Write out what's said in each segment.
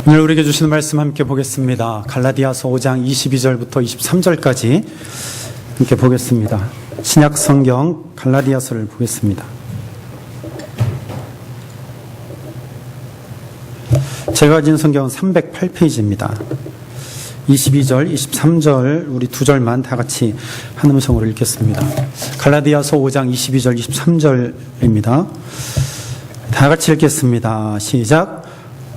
오늘 우리에게 주시는 말씀 함께 보겠습니다. 갈라디아서 5장 22절부터 23절까지 함께 보겠습니다. 신약 성경 갈라디아서를 보겠습니다. 제가 가진 성경은 308페이지입니다. 22절, 23절 우리 두 절만 다 같이 한 음성으로 읽겠습니다. 갈라디아서 5장 22절, 23절입니다. 다 같이 읽겠습니다. 시작.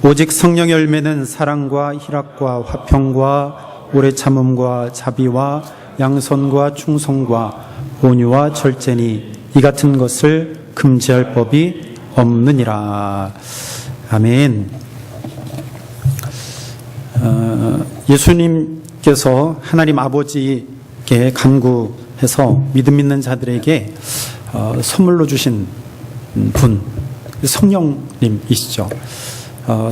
오직 성령의 열매는 사랑과 희락과 화평과 오래 참음과 자비와 양선과 충성과 온유와 절제니 이 같은 것을 금지할 법이 없느니라. 아멘. 예수님께서 하나님 아버지께 간구해서 믿음 있는 자들에게 선물로 주신 분, 성령님이시죠.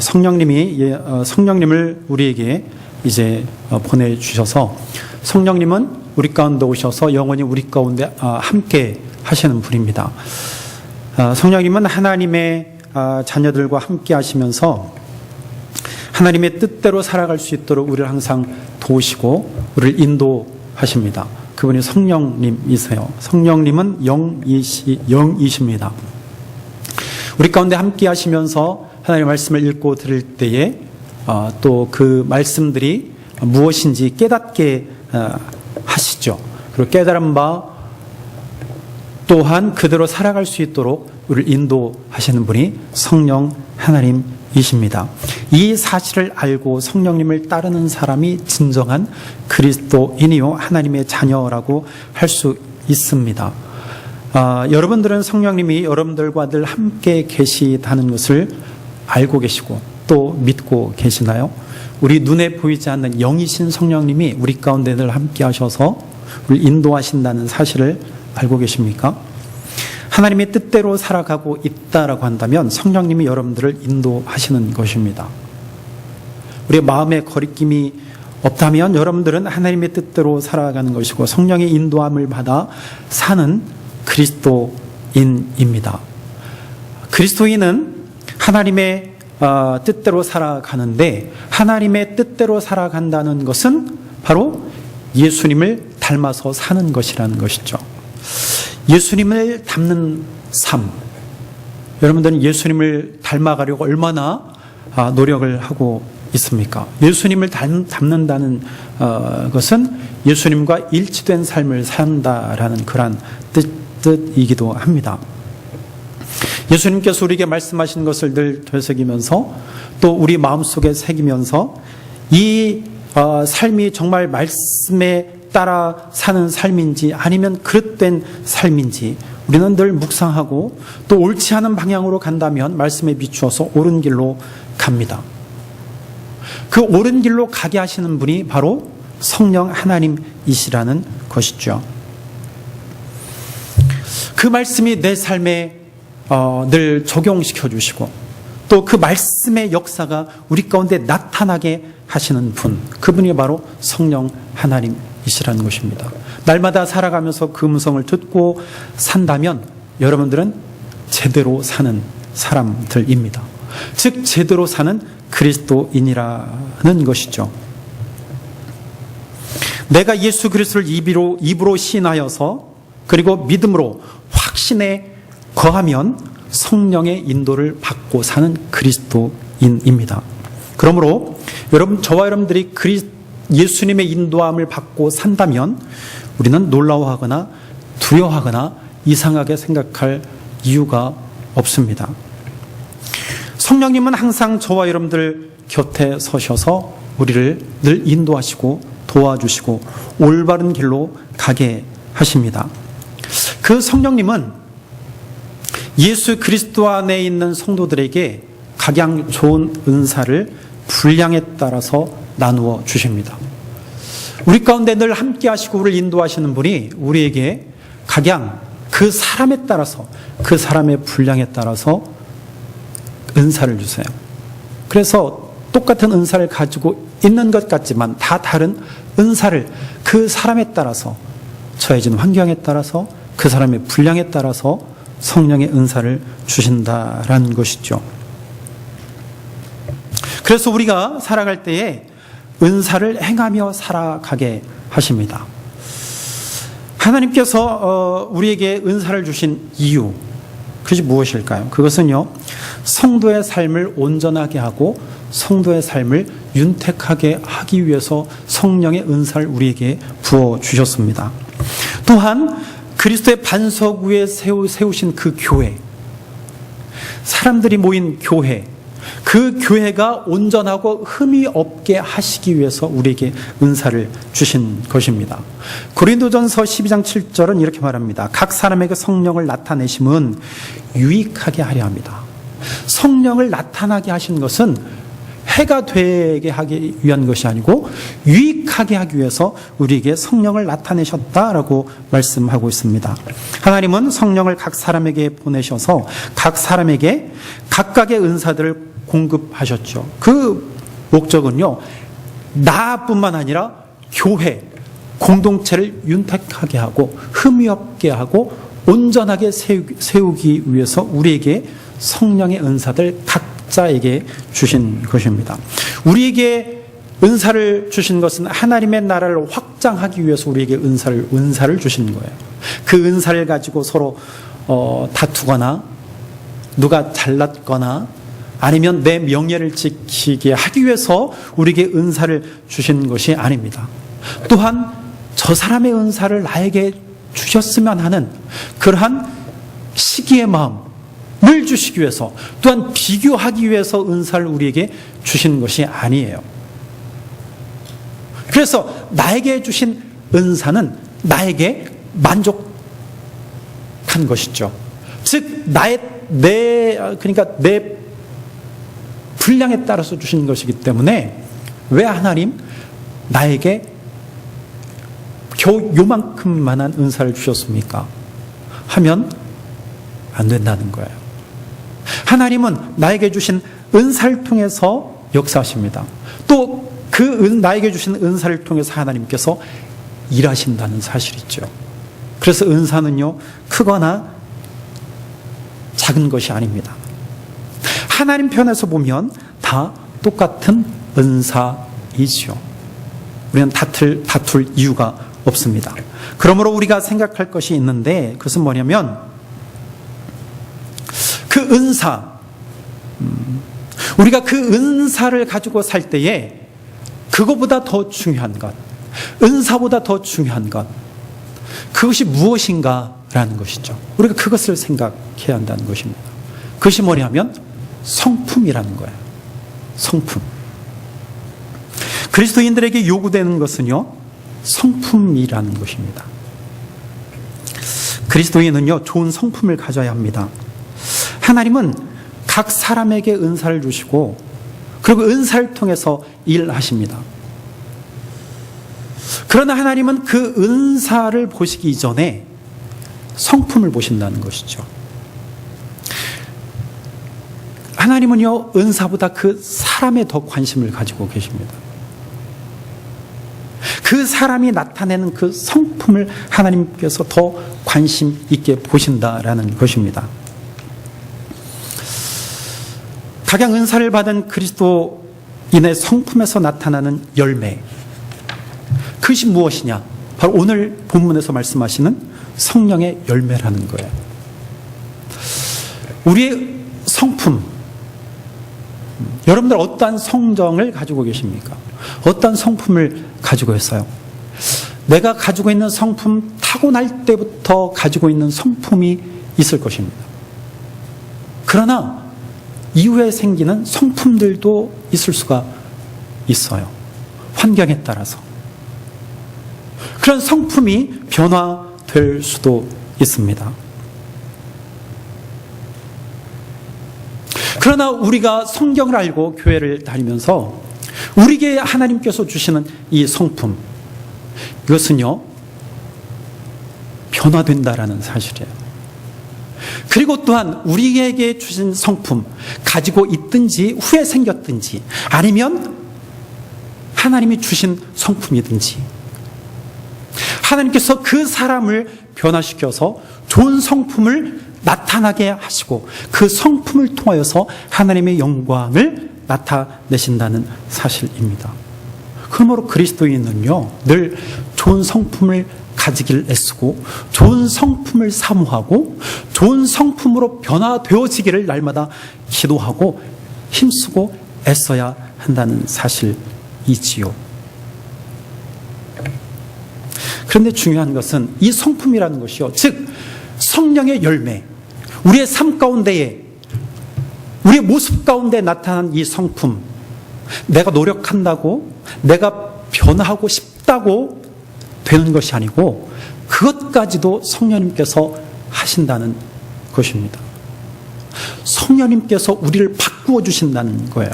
성령님을 우리에게 이제 보내주셔서 성령님은 우리 가운데 오셔서 영원히 우리 가운데 함께 하시는 분입니다. 성령님은 하나님의 자녀들과 함께 하시면서 하나님의 뜻대로 살아갈 수 있도록 우리를 항상 도우시고 우리를 인도하십니다. 그분이 성령님이세요. 성령님은 영이십니다. 우리 가운데 함께 하시면서 하나님의 말씀을 읽고 들을 때에 또 그 말씀들이 무엇인지 깨닫게 하시죠. 그리고 깨달은 바 또한 그대로 살아갈 수 있도록 우리를 인도하시는 분이 성령 하나님이십니다. 이 사실을 알고 성령님을 따르는 사람이 진정한 그리스도인이요 하나님의 자녀라고 할 수 있습니다. 여러분들은 성령님이 여러분들과 늘 함께 계시다는 것을 알고 계시고 또 믿고 계시나요? 우리 눈에 보이지 않는 영이신 성령님이 우리 가운데 늘 함께 하셔서 우리를 인도하신다는 사실을 알고 계십니까? 하나님의 뜻대로 살아가고 있다라고 한다면 성령님이 여러분들을 인도하시는 것입니다. 우리의 마음에 거리낌이 없다면 여러분들은 하나님의 뜻대로 살아가는 것이고 성령의 인도함을 받아 사는 그리스도인입니다. 그리스도인은 하나님의 뜻대로 살아가는데 하나님의 뜻대로 살아간다는 것은 바로 예수님을 닮아서 사는 것이라는 것이죠. 예수님을 닮는 삶. 여러분들은 예수님을 닮아가려고 얼마나 노력을 하고 있습니까? 예수님을 닮는다는 것은 예수님과 일치된 삶을 산다라는 그러한 뜻이기도 합니다. 예수님께서 우리에게 말씀하신 것을 늘 되새기면서 또 우리 마음속에 새기면서 이 삶이 정말 말씀에 따라 사는 삶인지 아니면 그릇된 삶인지 우리는 늘 묵상하고 또 옳지 않은 방향으로 간다면 말씀에 비추어서 옳은 길로 갑니다. 그 옳은 길로 가게 하시는 분이 바로 성령 하나님이시라는 것이죠. 그 말씀이 내 삶에 늘 적용시켜 주시고 또 그 말씀의 역사가 우리 가운데 나타나게 하시는 분, 그분이 바로 성령 하나님이시라는 것입니다. 날마다 살아가면서 그 음성을 듣고 산다면 여러분들은 제대로 사는 사람들입니다. 즉 제대로 사는 그리스도인이라는 것이죠. 내가 예수 그리스도를 입으로 시인하여서 그리고 믿음으로 확신에 거하면 성령의 인도를 받고 사는 그리스도인입니다. 그러므로 저와 여러분들이 예수님의 인도함을 받고 산다면 우리는 놀라워하거나 두려워하거나 이상하게 생각할 이유가 없습니다. 성령님은 항상 저와 여러분들 곁에 서셔서 우리를 늘 인도하시고 도와주시고 올바른 길로 가게 하십니다. 그 성령님은 예수 그리스도 안에 있는 성도들에게 각양 좋은 은사를 분량에 따라서 나누어 주십니다. 우리 가운데 늘 함께 하시고 우리를 인도하시는 분이 우리에게 각양 그 사람에 따라서 그 사람의 분량에 따라서 은사를 주세요. 그래서 똑같은 은사를 가지고 있는 것 같지만 다 다른 은사를 그 사람에 따라서 처해진 환경에 따라서 그 사람의 분량에 따라서 성령의 은사를 주신다라는 것이죠. 그래서 우리가 살아갈 때에 은사를 행하며 살아가게 하십니다. 하나님께서 우리에게 은사를 주신 이유, 그것이 무엇일까요? 그것은요, 성도의 삶을 온전하게 하고 성도의 삶을 윤택하게 하기 위해서 성령의 은사를 우리에게 부어주셨습니다. 또한 그리스도의 반석 위에 세우신 그 교회, 사람들이 모인 교회, 그 교회가 온전하고 흠이 없게 하시기 위해서 우리에게 은사를 주신 것입니다. 고린도전서 12장 7절은 이렇게 말합니다. 각 사람에게 성령을 나타내심은 유익하게 하려 합니다. 성령을 나타나게 하신 것은 해가 되게 하기 위한 것이 아니고 유익하게 하기 위해서 우리에게 성령을 나타내셨다라고 말씀하고 있습니다. 하나님은 성령을 각 사람에게 보내셔서 각 사람에게 각각의 은사들을 공급하셨죠. 그 목적은요, 나뿐만 아니라 교회, 공동체를 윤택하게 하고 흠이 없게 하고 온전하게 세우기 위해서 우리에게 성령의 은사들 각자에게 주신 것입니다. 우리에게 은사를 주신 것은 하나님의 나라를 확장하기 위해서 우리에게 은사를 주신 거예요. 그 은사를 가지고 서로 다투거나 누가 잘났거나 아니면 내 명예를 지키게 하기 위해서 우리에게 은사를 주신 것이 아닙니다. 또한 저 사람의 은사를 나에게 주셨으면 하는 그러한 시기의 마음을 주시기 위해서, 또한 비교하기 위해서 은사를 우리에게 주신 것이 아니에요. 그래서 나에게 주신 은사는 나에게 만족한 것이죠. 즉 그러니까 내 분량에 따라서 주신 것이기 때문에 왜 하나님 나에게 겨우 요만큼만한 은사를 주셨습니까? 하면 안 된다는 거예요. 하나님은 나에게 주신 은사를 통해서 역사하십니다. 또 그 나에게 주신 은사를 통해서 하나님께서 일하신다는 사실이죠. 그래서 은사는요, 크거나 작은 것이 아닙니다. 하나님 편에서 보면 다 똑같은 은사이지요. 우리는 다툴 이유가 없습니다. 그러므로 우리가 생각할 것이 있는데, 그것은 뭐냐면 그 은사, 우리가 그 은사를 가지고 살 때에 그것보다 더 중요한 것, 은사보다 더 중요한 것, 그것이 무엇인가라는 것이죠. 우리가 그것을 생각해야 한다는 것입니다. 그것이 뭐냐면 성품이라는 거예요. 성품. 그리스도인들에게 요구되는 것은요, 성품이라는 것입니다. 그리스도인은요, 좋은 성품을 가져야 합니다. 하나님은 각 사람에게 은사를 주시고, 그리고 은사를 통해서 일하십니다. 그러나 하나님은 그 은사를 보시기 이전에 성품을 보신다는 것이죠. 하나님은요, 은사보다 그 사람에 더 관심을 가지고 계십니다. 그 사람이 나타내는 그 성품을 하나님께서 더 관심 있게 보신다라는 것입니다. 각양 은사를 받은 그리스도인의 성품에서 나타나는 열매, 그것이 무엇이냐? 바로 오늘 본문에서 말씀하시는 성령의 열매라는 거예요. 우리의 성품, 여러분들 어떠한 성정을 가지고 계십니까? 어떠한 성품을 가지고 있어요? 내가 가지고 있는 성품, 타고날 때부터 가지고 있는 성품이 있을 것입니다. 그러나 이후에 생기는 성품들도 있을 수가 있어요. 환경에 따라서. 그런 성품이 변화될 수도 있습니다. 그러나 우리가 성경을 알고 교회를 다니면서 우리에게 하나님께서 주시는 이 성품, 이것은요, 변화된다라는 사실이에요. 그리고 또한 우리에게 주신 성품, 가지고 있든지 후에 생겼든지 아니면 하나님이 주신 성품이든지, 하나님께서 그 사람을 변화시켜서 좋은 성품을 나타나게 하시고 그 성품을 통하여서 하나님의 영광을 나타내신다는 사실입니다. 그러므로 그리스도인은요, 늘 좋은 성품을 가지길 애쓰고 좋은 성품을 사모하고 좋은 성품으로 변화되어지기를 날마다 기도하고 힘쓰고 애써야 한다는 사실이지요. 그런데 중요한 것은 이 성품이라는 것이요, 즉 성령의 열매, 우리의 삶 가운데에, 우리의 모습 가운데 나타난 이 성품, 내가 노력한다고, 내가 변화하고 싶다고 되는 것이 아니고 그것까지도 성령님께서 하신다는 것입니다. 성령님께서 우리를 바꾸어 주신다는 거예요.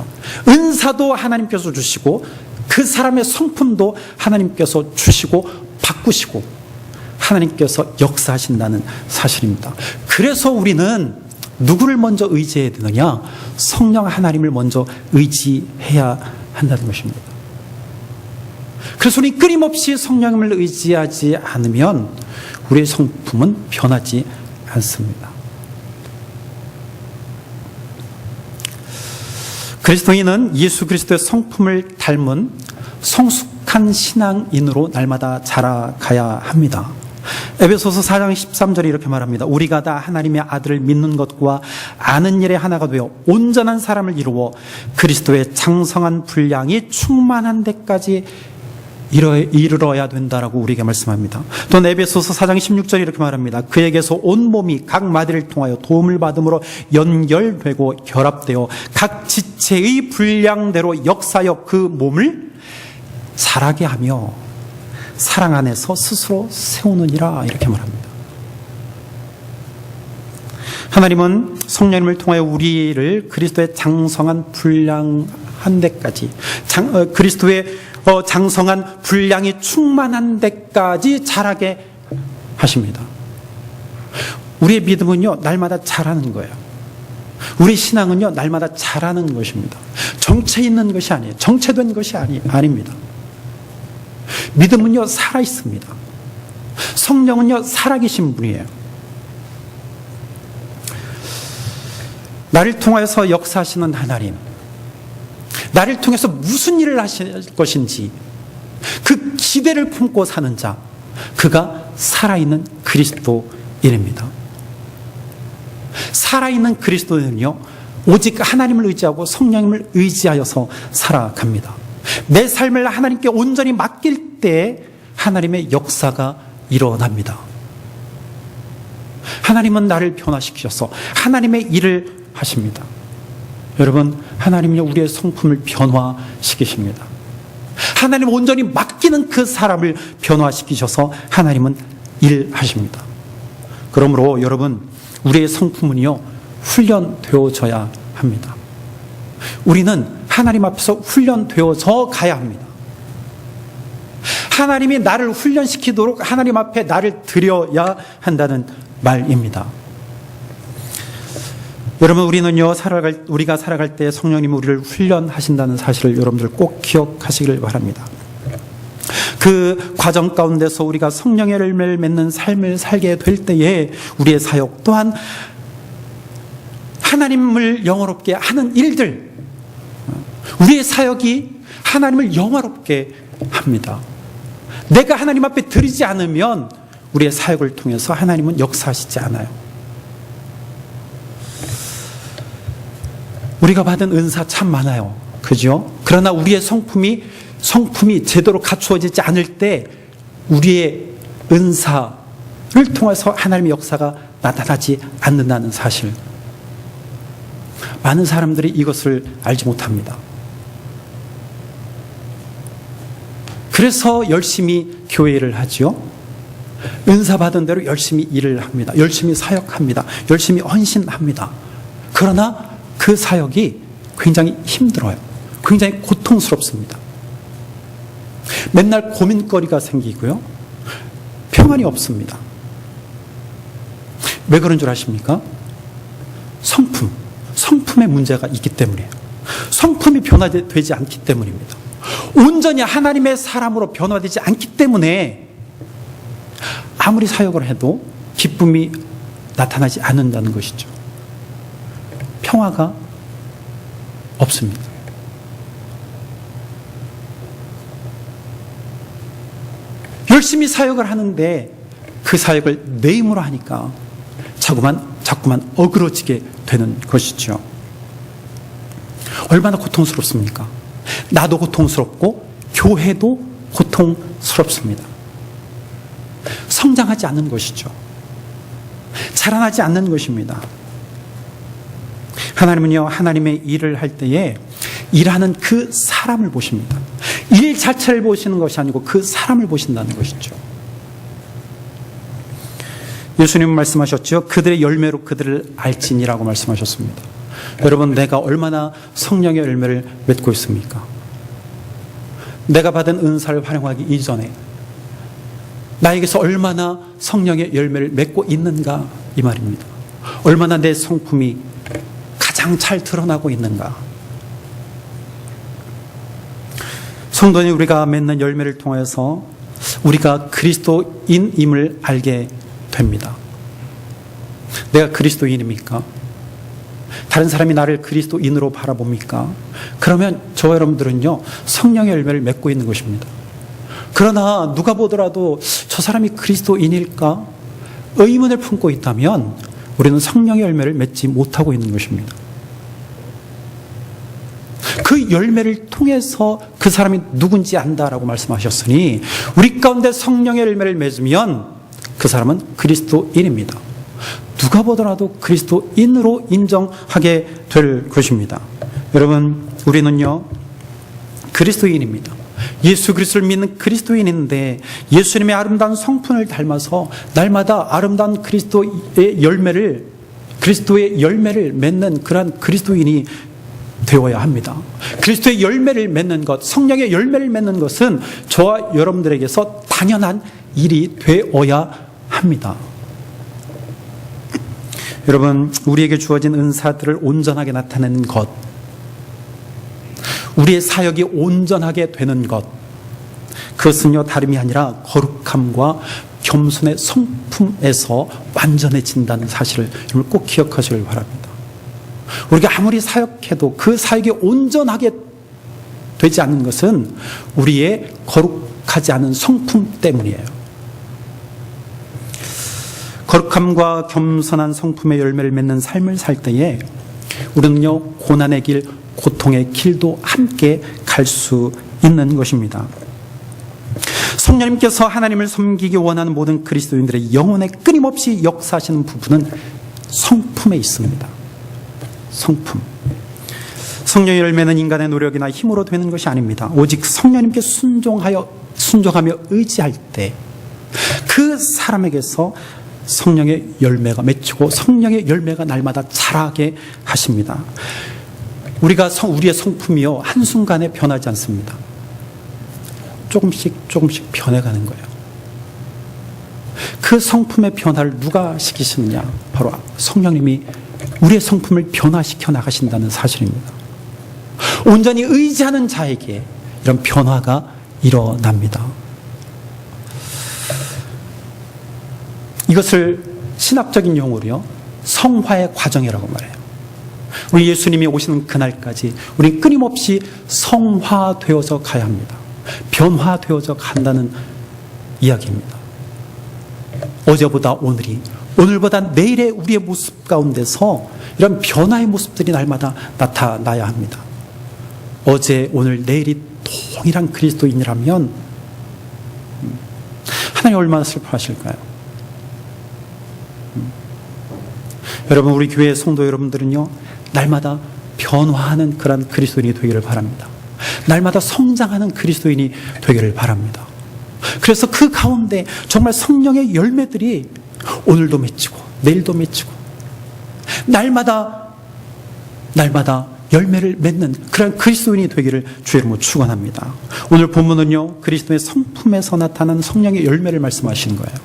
은사도 하나님께서 주시고 그 사람의 성품도 하나님께서 주시고 바꾸시고 하나님께서 역사하신다는 사실입니다. 그래서 우리는 누구를 먼저 의지해야 되느냐? 성령 하나님을 먼저 의지해야 한다는 것입니다. 그래서 우리 끊임없이 성령님을 의지하지 않으면 우리의 성품은 변하지 않습니다. 그리스도인은 예수 그리스도의 성품을 닮은 성숙한 신앙인으로 날마다 자라가야 합니다. 에베소서 4장 13절에 이렇게 말합니다. 우리가 다 하나님의 아들을 믿는 것과 아는 일에 하나가 되어 온전한 사람을 이루어 그리스도의 장성한 분량이 충만한 데까지 이르러야 된다라고 우리에게 말씀합니다. 또 에베소서 4장 16절에 이렇게 말합니다. 그에게서 온 몸이 각 마디를 통하여 도움을 받음으로 연결되고 결합되어 각 지체의 분량대로 역사하여 그 몸을 자라게 하며 사랑 안에서 스스로 세우느니라, 이렇게 말합니다. 하나님은 성령님을 통하여 우리를 그리스도의 장성한 분량한 데까지, 그리스도의 장성한 분량이 충만한 데까지 자라게 하십니다. 우리의 믿음은요, 날마다 자라는 거예요. 우리 신앙은요, 날마다 자라는 것입니다. 정체 있는 것이 아니에요. 정체된 것이 아닙니다. 믿음은요, 살아 있습니다. 성령은요, 살아계신 분이에요. 나를 통해서 역사하시는 하나님, 나를 통해서 무슨 일을 하실 것인지 그 기대를 품고 사는 자, 그가 살아있는 그리스도인입니다. 살아있는 그리스도인은요, 오직 하나님을 의지하고 성령님을 의지하여서 살아갑니다. 내 삶을 하나님께 온전히 맡길 때 하나님의 역사가 일어납니다. 하나님은 나를 변화시키셔서 하나님의 일을 하십니다. 여러분, 하나님은요, 우리의 성품을 변화시키십니다. 하나님 온전히 맡기는 그 사람을 변화시키셔서 하나님은 일하십니다. 그러므로 여러분, 우리의 성품은요, 훈련되어져야 합니다. 우리는 하나님 앞에서 훈련되어져 가야 합니다. 하나님이 나를 훈련시키도록 하나님 앞에 나를 드려야 한다는 말입니다. 여러분, 우리는요, 우리가 살아갈 때 성령님이 우리를 훈련하신다는 사실을 여러분들 꼭 기억하시길 바랍니다. 그 과정 가운데서 우리가 성령의 열매를 맺는 삶을 살게 될 때에 우리의 사역 또한 하나님을 영화롭게 하는 일들, 우리의 사역이 하나님을 영화롭게 합니다. 내가 하나님 앞에 드리지 않으면 우리의 사역을 통해서 하나님은 역사하시지 않아요. 우리가 받은 은사 참 많아요. 그죠? 그러나 우리의 성품이 제대로 갖추어지지 않을 때 우리의 은사를 통해서 하나님의 역사가 나타나지 않는다는 사실. 많은 사람들이 이것을 알지 못합니다. 그래서 열심히 교회를 하죠. 은사 받은 대로 열심히 일을 합니다. 열심히 사역합니다. 열심히 헌신합니다. 그러나 그 사역이 굉장히 힘들어요. 굉장히 고통스럽습니다. 맨날 고민거리가 생기고요. 평안이 없습니다. 왜 그런 줄 아십니까? 성품의 문제가 있기 때문이에요. 성품이 변화되지 않기 때문입니다. 온전히 하나님의 사람으로 변화되지 않기 때문에 아무리 사역을 해도 기쁨이 나타나지 않는다는 것이죠. 평화가 없습니다. 열심히 사역을 하는데 그 사역을 내 힘으로 하니까 자꾸만 어그러지게 되는 것이죠. 얼마나 고통스럽습니까? 나도 고통스럽고 교회도 고통스럽습니다. 성장하지 않는 것이죠. 자라나지 않는 것입니다. 하나님은요, 하나님의 일을 할 때에 일하는 그 사람을 보십니다. 일 자체를 보시는 것이 아니고 그 사람을 보신다는 것이죠. 예수님은 말씀하셨죠. 그들의 열매로 그들을 알지니라고 말씀하셨습니다. 여러분, 내가 얼마나 성령의 열매를 맺고 있습니까? 내가 받은 은사를 활용하기 이전에 나에게서 얼마나 성령의 열매를 맺고 있는가, 이 말입니다. 얼마나 내 성품이 가장 잘 드러나고 있는가. 성도는 우리가 맺는 열매를 통해서 우리가 그리스도인임을 알게 됩니다. 내가 그리스도인입니까? 다른 사람이 나를 그리스도인으로 바라봅니까? 그러면 저와 여러분들은요, 성령의 열매를 맺고 있는 것입니다. 그러나 누가 보더라도 저 사람이 그리스도인일까? 의문을 품고 있다면 우리는 성령의 열매를 맺지 못하고 있는 것입니다. 그 열매를 통해서 그 사람이 누군지 안다라고 말씀하셨으니 우리 가운데 성령의 열매를 맺으면 그 사람은 그리스도인입니다. 누가 보더라도 그리스도인으로 인정하게 될 것입니다. 여러분, 우리는요, 그리스도인입니다. 예수 그리스도를 믿는 그리스도인인데 예수님의 아름다운 성품을 닮아서 날마다 아름다운 그리스도의 열매를 맺는 그러한 그리스도인이 되어야 합니다. 그리스도의 열매를 맺는 것, 성령의 열매를 맺는 것은 저와 여러분들에게서 당연한 일이 되어야 합니다. 여러분, 우리에게 주어진 은사들을 온전하게 나타내는 것, 우리의 사역이 온전하게 되는 것, 그것은요, 다름이 아니라 거룩함과 겸손의 성품에서 완전해진다는 사실을 여러분 꼭 기억하시길 바랍니다. 우리가 아무리 사역해도 그 사역이 온전하게 되지 않는 것은 우리의 거룩하지 않은 성품 때문이에요. 거룩함과 겸손한 성품의 열매를 맺는 삶을 살 때에 우리는요, 고난의 길, 고통의 길도 함께 갈 수 있는 것입니다. 성령님께서 하나님을 섬기기 원하는 모든 그리스도인들의 영혼에 끊임없이 역사하시는 부분은 성품에 있습니다. 성품. 성령의 열매는 인간의 노력이나 힘으로 되는 것이 아닙니다. 오직 성령님께 순종하며 의지할 때 그 사람에게서 성령의 열매가 맺히고 성령의 열매가 날마다 자라게 하십니다. 우리의 성품이요, 한순간에 변하지 않습니다. 조금씩 변해가는 거예요. 그 성품의 변화를 누가 시키시느냐? 바로 성령님이 우리의 성품을 변화시켜 나가신다는 사실입니다. 온전히 의지하는 자에게 이런 변화가 일어납니다. 이것을 신학적인 용어로요, 성화의 과정이라고 말해요. 우리 예수님이 오시는 그날까지 우리 끊임없이 성화되어서 가야 합니다. 변화되어서 간다는 이야기입니다. 어제보다 오늘이, 오늘보다 내일의 우리의 모습 가운데서 이런 변화의 모습들이 날마다 나타나야 합니다. 어제, 오늘, 내일이 동일한 그리스도인이라면 하나님 얼마나 슬퍼하실까요? 여러분, 우리 교회 성도 여러분들은요, 날마다 변화하는 그런 그리스도인이 되기를 바랍니다. 날마다 성장하는 그리스도인이 되기를 바랍니다. 그래서 그 가운데 정말 성령의 열매들이 오늘도 맺히고 내일도 맺히고 날마다 열매를 맺는 그런 그리스도인이 되기를 주의 이름으로 축원합니다. 오늘 본문은요, 그리스도의 성품에서 나타나는 성령의 열매를 말씀하시는 거예요.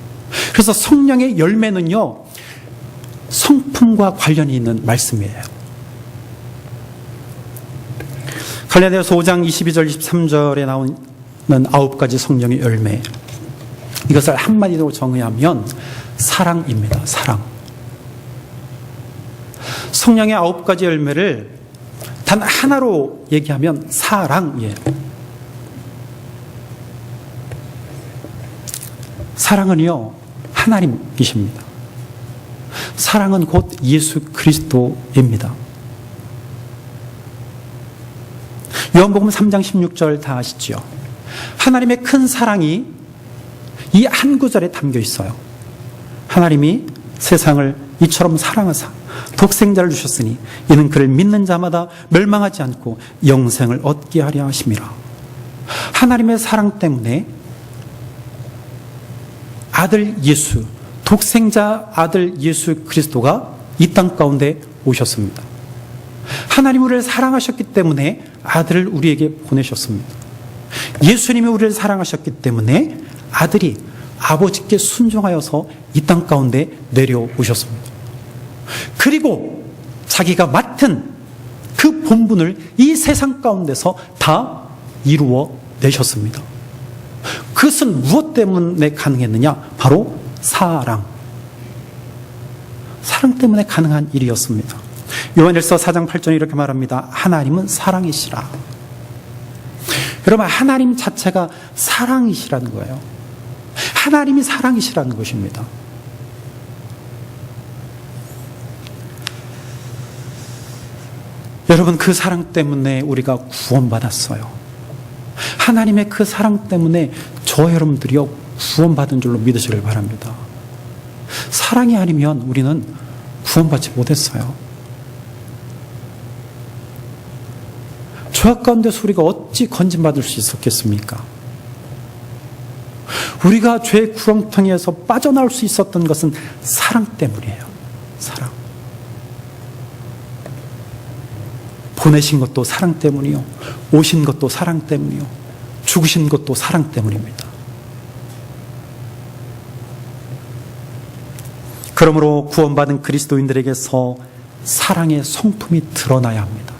그래서 성령의 열매는요, 성품과 관련이 있는 말씀이에요. 갈라디아서 5장 22절 23절에 나오는 9가지 성령의 열매, 이것을 한마디로 정의하면 사랑입니다. 사랑. 성령의 9가지 열매를 단 하나로 얘기하면 사랑이에요. 사랑은요, 하나님이십니다. 사랑은 곧 예수 그리스도입니다. 요한복음 3장 16절 다 아시죠? 하나님의 큰 사랑이 이 한 구절에 담겨 있어요. 하나님이 세상을 이처럼 사랑하사 독생자를 주셨으니 이는 그를 믿는 자마다 멸망하지 않고 영생을 얻게 하려 하심이라. 하나님의 사랑 때문에 아들 예수, 독생자 아들 예수 그리스도가 이 땅 가운데 오셨습니다. 하나님 우리를 사랑하셨기 때문에 아들을 우리에게 보내셨습니다. 예수님이 우리를 사랑하셨기 때문에 아들이 아버지께 순종하여서 이 땅 가운데 내려오셨습니다. 그리고 자기가 맡은 그 본분을 이 세상 가운데서 다 이루어 내셨습니다. 그것은 무엇 때문에 가능했느냐? 바로 사랑 때문에 가능한 일이었습니다. 요한일서 4장 8절에 이렇게 말합니다. 하나님은 사랑이시라. 여러분, 하나님 자체가 사랑이시라는 거예요. 하나님이 사랑이시라는 것입니다. 여러분, 그 사랑 때문에 우리가 구원받았어요. 하나님의 그 사랑 때문에 저 여러분들이요 구원받은 줄로 믿으시길 바랍니다. 사랑이 아니면 우리는 구원받지 못했어요. 죄악 가운데서 우리가 어찌 건진받을 수 있었겠습니까? 우리가 죄의 구렁텅이에서 빠져나올 수 있었던 것은 사랑 때문이에요. 사랑. 보내신 것도 사랑 때문이요, 오신 것도 사랑 때문이요, 죽으신 것도 사랑 때문입니다. 그러므로 구원받은 그리스도인들에게서 사랑의 성품이 드러나야 합니다.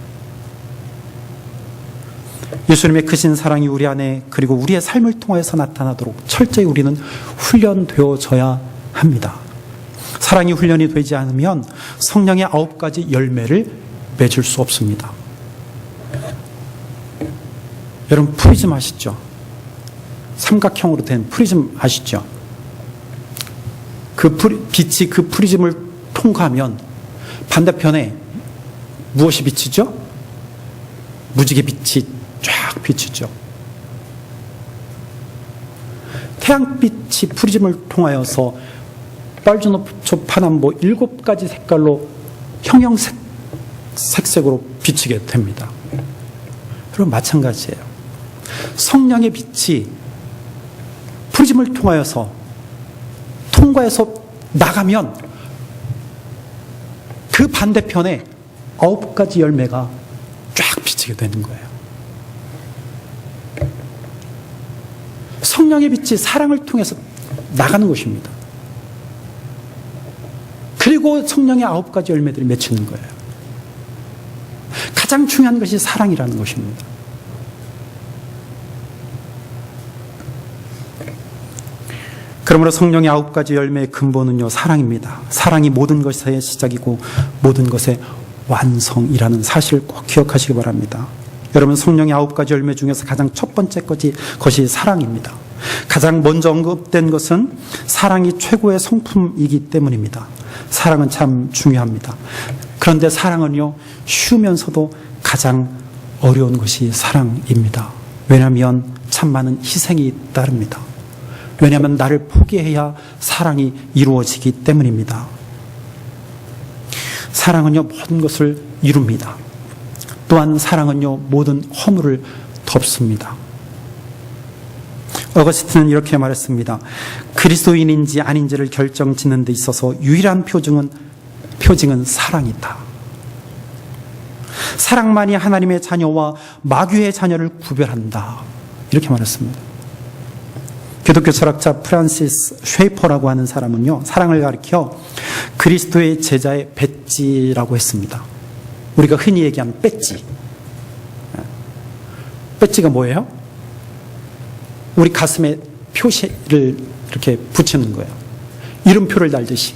예수님의 크신 사랑이 우리 안에 그리고 우리의 삶을 통해서 나타나도록 철저히 우리는 훈련되어져야 합니다. 사랑이 훈련이 되지 않으면 성령의 9가지 열매를 맺을 수 없습니다. 여러분, 프리즘 아시죠? 삼각형으로 된 프리즘 아시죠? 빛이 그 프리즘을 통과하면 반대편에 무엇이 비치죠? 무지개 빛이 쫙 비치죠. 태양빛이 프리즘을 통하여서 빨주노초 파남보 7가지 색깔로 형형색색으로 비치게 됩니다. 그럼 마찬가지예요. 성령의 빛이 프리즘을 통하여서 나가면 그 반대편에 9가지 열매가 쫙 비치게 되는 거예요. 성령의 빛이 사랑을 통해서 나가는 것입니다. 그리고 성령의 9가지 열매들이 맺히는 거예요. 가장 중요한 것이 사랑이라는 것입니다. 그러므로 성령의 9가지 열매의 근본은요, 사랑입니다. 사랑이 모든 것의 시작이고 모든 것의 완성이라는 사실을 꼭 기억하시기 바랍니다. 여러분, 성령의 9가지 열매 중에서 가장 첫 번째 것이 사랑입니다. 가장 먼저 언급된 것은 사랑이 최고의 성품이기 때문입니다. 사랑은 참 중요합니다. 그런데 사랑은요, 쉬우면서도 가장 어려운 것이 사랑입니다. 왜냐하면 참 많은 희생이 따릅니다. 왜냐하면 나를 포기해야 사랑이 이루어지기 때문입니다. 사랑은요, 모든 것을 이룹니다. 또한 사랑은요, 모든 허물을 덮습니다. 어거스틴은 이렇게 말했습니다. 그리스도인인지 아닌지를 결정짓는 데 있어서 유일한 표징은 사랑이다. 사랑만이 하나님의 자녀와 마귀의 자녀를 구별한다. 이렇게 말했습니다. 기독교 철학자 프란시스 쉐이퍼라고 하는 사람은요, 사랑을 가리켜 그리스도의 제자의 배지라고 했습니다. 우리가 흔히 얘기하는 배지. 배지가 뭐예요? 우리 가슴에 표시를 이렇게 붙이는 거예요. 이름표를 달듯이.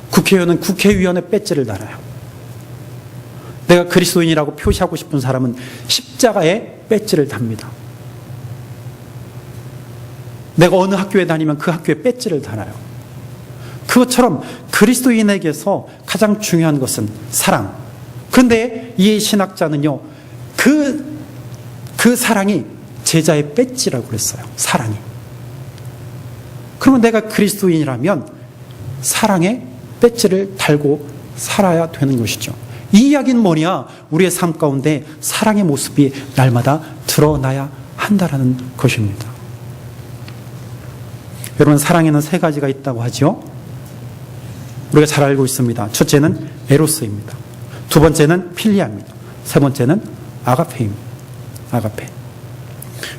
국회의원은 국회의원의 배지를 달아요. 내가 그리스도인이라고 표시하고 싶은 사람은 십자가에 배지를 답니다. 내가 어느 학교에 다니면 그 학교에 배지를 달아요. 그것처럼 그리스도인에게서 가장 중요한 것은 사랑. 그런데 이 신학자는요, 그 사랑이 제자의 배지라고 그랬어요. 사랑이. 그러면 내가 그리스도인이라면 사랑의 배지를 달고 살아야 되는 것이죠. 이 이야기는 뭐냐? 우리의 삶 가운데 사랑의 모습이 날마다 드러나야 한다라는 것입니다. 여러분, 사랑에는 세 가지가 있다고 하죠. 우리가 잘 알고 있습니다. 첫째는 에로스입니다. 두 번째는 필리아입니다. 세 번째는 아가페입니다. 아가페.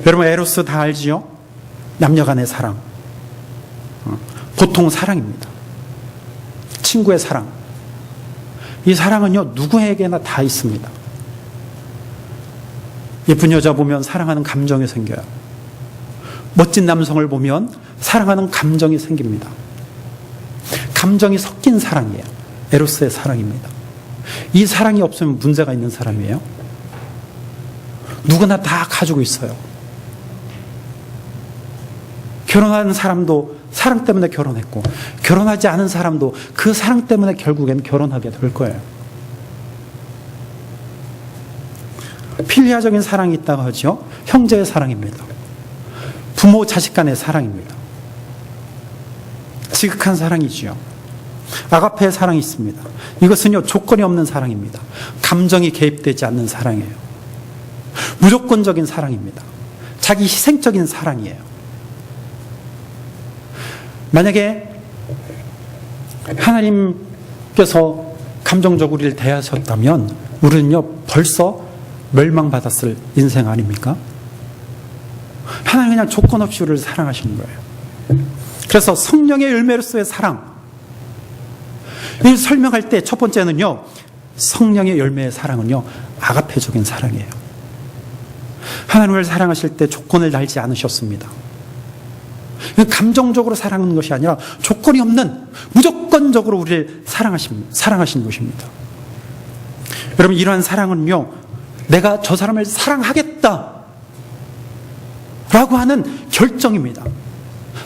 여러분, 에로스 다 알지요? 남녀 간의 사랑. 보통 사랑입니다. 친구의 사랑. 이 사랑은요, 누구에게나 다 있습니다. 예쁜 여자 보면 사랑하는 감정이 생겨요. 멋진 남성을 보면 사랑하는 감정이 생깁니다. 감정이 섞인 사랑이에요. 에로스의 사랑입니다. 이 사랑이 없으면 문제가 있는 사람이에요. 누구나 다 가지고 있어요. 결혼하는 사람도 사랑 때문에 결혼했고, 결혼하지 않은 사람도 그 사랑 때문에 결국엔 결혼하게 될 거예요. 필리아적인 사랑이 있다고 하죠. 형제의 사랑입니다. 부모 자식 간의 사랑입니다. 지극한 사랑이지요. 아가페의 사랑이 있습니다. 이것은요, 조건이 없는 사랑입니다. 감정이 개입되지 않는 사랑이에요. 무조건적인 사랑입니다. 자기 희생적인 사랑이에요. 만약에 하나님께서 감정적으로 우리를 대하셨다면 우리는요, 벌써 멸망받았을 인생 아닙니까? 하나님 그냥 조건 없이 우리를 사랑하시는 거예요. 그래서 성령의 열매로서의 사랑, 이걸 설명할 때 첫 번째는요, 성령의 열매의 사랑은요, 아가페적인 사랑이에요. 하나님을 사랑하실 때 조건을 달지 않으셨습니다. 감정적으로 사랑하는 것이 아니라 조건이 없는 무조건적으로 우리를 사랑하시는 것입니다. 여러분, 이러한 사랑은요, 내가 저 사람을 사랑하겠다 라고 하는 결정입니다.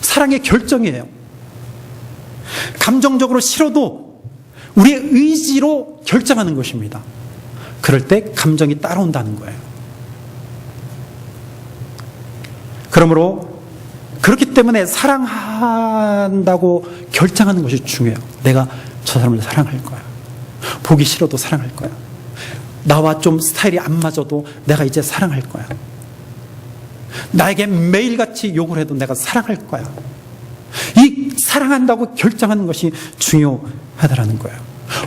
사랑의 결정이에요. 감정적으로 싫어도 우리의 의지로 결정하는 것입니다. 그럴 때 감정이 따라온다는 거예요. 그러므로 그렇기 때문에 사랑한다고 결정하는 것이 중요해요. 내가 저 사람을 사랑할 거야. 보기 싫어도 사랑할 거야. 나와 좀 스타일이 안 맞아도 내가 이제 사랑할 거야. 나에게 매일같이 욕을 해도 내가 사랑할 거야. 이 사랑한다고 결정하는 것이 중요하다라는 거예요.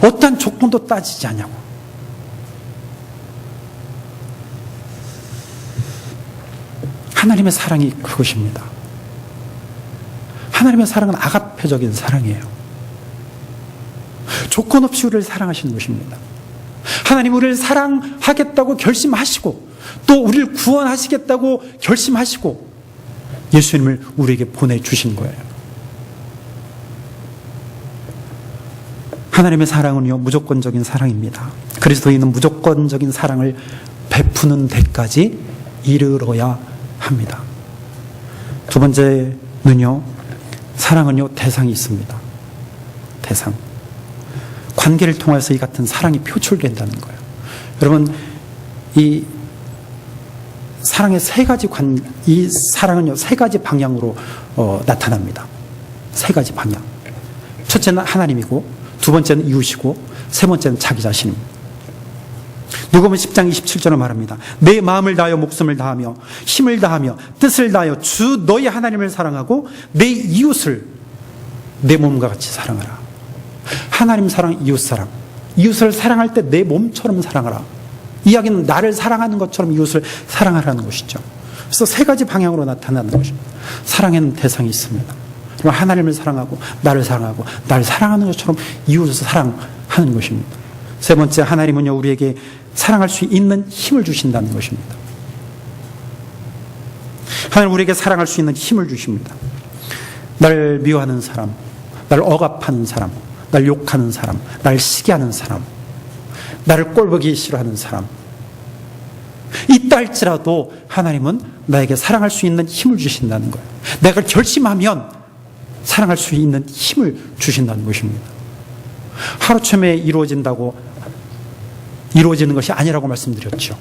어떠한 조건도 따지지 않냐고. 하나님의 사랑이 그것입니다. 하나님의 사랑은 아가페적인 사랑이에요. 조건 없이 우리를 사랑하시는 것입니다. 하나님 우리를 사랑하겠다고 결심하시고 또 우리를 구원하시겠다고 결심하시고 예수님을 우리에게 보내주신 거예요. 하나님의 사랑은요, 무조건적인 사랑입니다. 그리스도인은 무조건적인 사랑을 베푸는 데까지 이르러야 합니다. 두 번째는요, 사랑은요, 대상이 있습니다. 대상. 관계를 통해서 이 같은 사랑이 표출된다는 거예요. 여러분, 이 사랑의 이 사랑은요, 세 가지 방향으로 나타납니다. 세 가지 방향. 첫째는 하나님이고, 두 번째는 이웃이고, 세 번째는 자기 자신입니다. 누가복음 10장 27절을 말합니다. 내 마음을 다하여 목숨을 다하며 힘을 다하며 뜻을 다하여 주 너희 하나님을 사랑하고 내 이웃을 내 몸과 같이 사랑하라. 하나님 사랑, 이웃 사랑. 이웃을 사랑할 때 내 몸처럼 사랑하라. 이야기는 나를 사랑하는 것처럼 이웃을 사랑하라는 것이죠. 그래서 세 가지 방향으로 나타나는 것입니다. 사랑에는 대상이 있습니다. 그럼 하나님을 사랑하고 나를 사랑하고 나를 사랑하는 것처럼 이웃을 사랑하는 것입니다. 세 번째, 하나님은요, 우리에게 사랑할 수 있는 힘을 주신다는 것입니다. 하나님 우리에게 사랑할 수 있는 힘을 주십니다. 날 미워하는 사람, 날 억압하는 사람, 날 욕하는 사람, 날 시기하는 사람, 나를 꼴보기 싫어하는 사람, 있다 할지라도 하나님은 나에게 사랑할 수 있는 힘을 주신다는 거예요. 내가 결심하면 사랑할 수 있는 힘을 주신다는 것입니다. 하루쯤에 이루어지는 것이 아니라고 말씀드렸죠.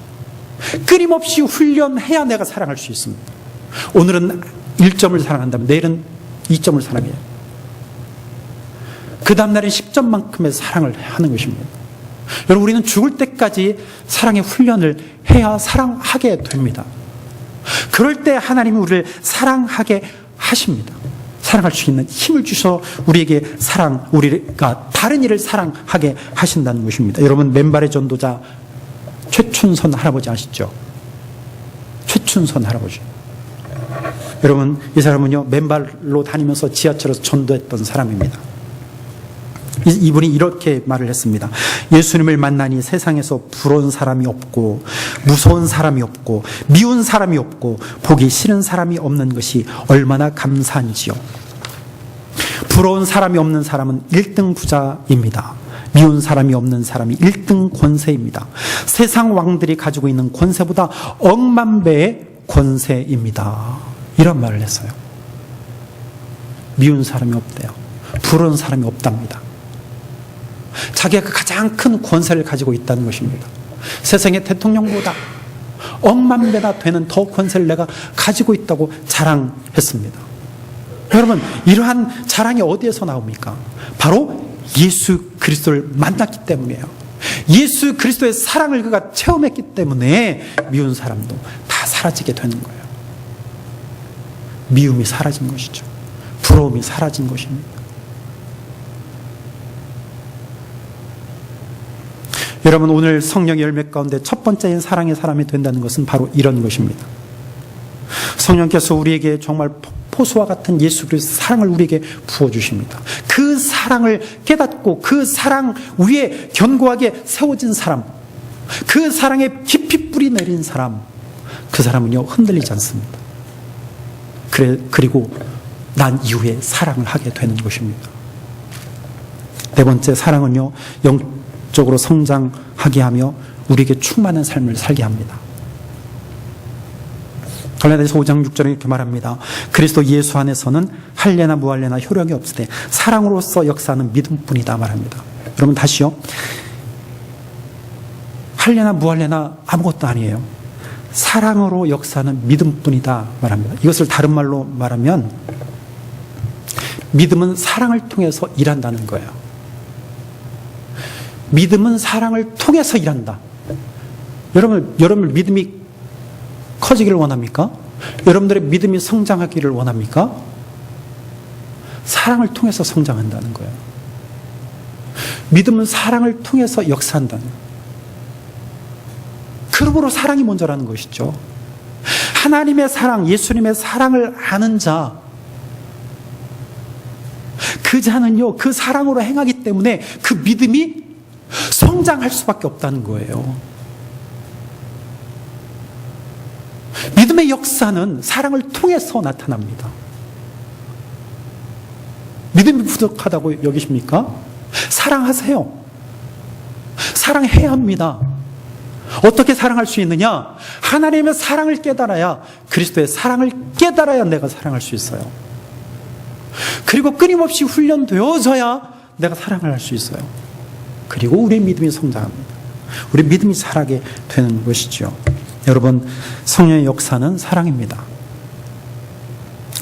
끊임없이 훈련해야 내가 사랑할 수 있습니다. 오늘은 1점을 사랑한다면 내일은 2점을 사랑해요. 그 다음날은 10점만큼의 사랑을 하는 것입니다. 여러분, 우리는 죽을 때까지 사랑의 훈련을 해야 사랑하게 됩니다. 그럴 때 하나님이 우리를 사랑하게 하십니다. 사랑할 수 있는 힘을 주셔서 우리에게 우리가 다른 이를 사랑하게 하신다는 것입니다. 여러분, 맨발의 전도자 최춘선 할아버지 아시죠? 최춘선 할아버지. 여러분, 이 사람은요, 맨발로 다니면서 지하철에서 전도했던 사람입니다. 이분이 이렇게 말을 했습니다. 예수님을 만나니 세상에서 부러운 사람이 없고 무서운 사람이 없고 미운 사람이 없고 보기 싫은 사람이 없는 것이 얼마나 감사한지요. 부러운 사람이 없는 사람은 1등 부자입니다. 미운 사람이 없는 사람이 1등 권세입니다. 세상 왕들이 가지고 있는 권세보다 억만 배의 권세입니다. 이런 말을 했어요. 미운 사람이 없대요. 부러운 사람이 없답니다. 자기가 가장 큰 권세를 가지고 있다는 것입니다. 세상의 대통령보다 억만 배나 되는 더 권세를 내가 가지고 있다고 자랑했습니다. 여러분, 이러한 자랑이 어디에서 나옵니까? 바로 예수 그리스도를 만났기 때문이에요. 예수 그리스도의 사랑을 그가 체험했기 때문에 미운 사람도 다 사라지게 되는 거예요. 미움이 사라진 것이죠. 부러움이 사라진 것입니다. 여러분, 오늘 성령의 열매 가운데 첫 번째인 사랑의 사람이 된다는 것은 바로 이런 것입니다. 성령께서 우리에게 정말 폭포수와 같은 예수 그리스도의 사랑을 우리에게 부어주십니다. 그 사랑을 깨닫고 그 사랑 위에 견고하게 세워진 사람, 그 사랑에 깊이 뿌리 내린 사람, 그 사람은요, 흔들리지 않습니다. 그리고 난 이후에 사랑을 하게 되는 것입니다. 네 번째, 사랑은요, 영적으로 성장하게 하며 우리에게 충만한 삶을 살게 합니다. 갈라디아서 5장 6절에 이렇게 말합니다. 그리스도 예수 안에서는 할례나 무할례나 효력이 없으되 사랑으로서 역사하는 믿음뿐이다 말합니다. 여러분, 다시요. 할례나 무할례나 아무것도 아니에요. 사랑으로 역사하는 믿음뿐이다 말합니다. 이것을 다른 말로 말하면 믿음은 사랑을 통해서 일한다는 거예요. 믿음은 사랑을 통해서 일한다. 여러분 믿음이 커지기를 원합니까? 여러분들의 믿음이 성장하기를 원합니까? 사랑을 통해서 성장한다는 거예요. 믿음은 사랑을 통해서 역사한다는 거예요. 그러므로 사랑이 먼저라는 것이죠. 하나님의 사랑, 예수님의 사랑을 아는 자, 그 자는요, 그 사랑으로 행하기 때문에 그 믿음이 성장할 수밖에 없다는 거예요. 믿음의 역사는 사랑을 통해서 나타납니다. 믿음이 부족하다고 여기십니까? 사랑하세요. 사랑해야 합니다. 어떻게 사랑할 수 있느냐? 하나님의 사랑을 깨달아야, 그리스도의 사랑을 깨달아야 내가 사랑할 수 있어요. 그리고 끊임없이 훈련되어져야 내가 사랑을 할 수 있어요. 그리고 우리의 믿음이 성장합니다. 우리 믿음이 자라게 되는 것이죠. 여러분, 성령의 역사는 사랑입니다.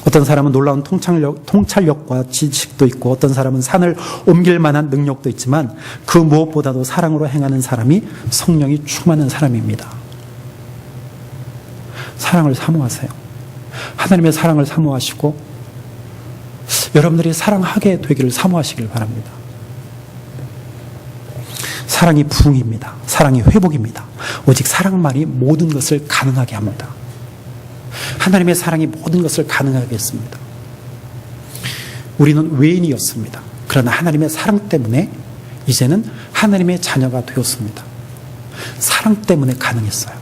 어떤 사람은 놀라운 통찰력과 지식도 있고 어떤 사람은 산을 옮길 만한 능력도 있지만 그 무엇보다도 사랑으로 행하는 사람이 성령이 충만한 사람입니다. 사랑을 사모하세요. 하나님의 사랑을 사모하시고 여러분들이 사랑하게 되기를 사모하시길 바랍니다. 사랑이 부흥입니다. 사랑이 회복입니다. 오직 사랑만이 모든 것을 가능하게 합니다. 하나님의 사랑이 모든 것을 가능하게 했습니다. 우리는 외인이었습니다. 그러나 하나님의 사랑 때문에 이제는 하나님의 자녀가 되었습니다. 사랑 때문에 가능했어요.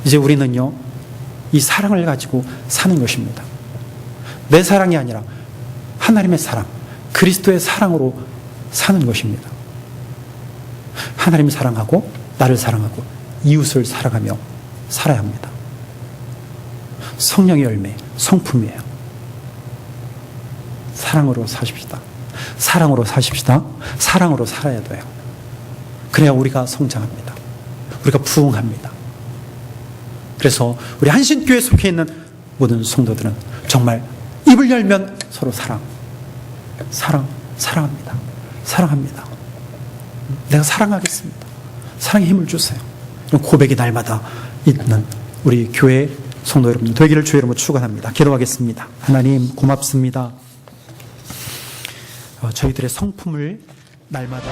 이제 우리는요, 이 사랑을 가지고 사는 것입니다. 내 사랑이 아니라 하나님의 사랑, 그리스도의 사랑으로 사는 것입니다. 하나님을 사랑하고 나를 사랑하고 이웃을 사랑하며 살아야 합니다. 성령의 열매, 성품이에요. 사랑으로 사십시다. 사랑으로 사십시다. 사랑으로 살아야 돼요. 그래야 우리가 성장합니다. 우리가 부흥합니다. 그래서 우리 한신교회에 속해 있는 모든 성도들은 정말 입을 열면 서로 사랑합니다. 사랑합니다. 내가 사랑하겠습니다. 사랑의 힘을 주세요. 이런 고백이 날마다 있는 우리 교회 성도 여러분 되기를 주의 이름으로 축원합니다. 기도하겠습니다. 하나님 고맙습니다. 저희들의 성품을 날마다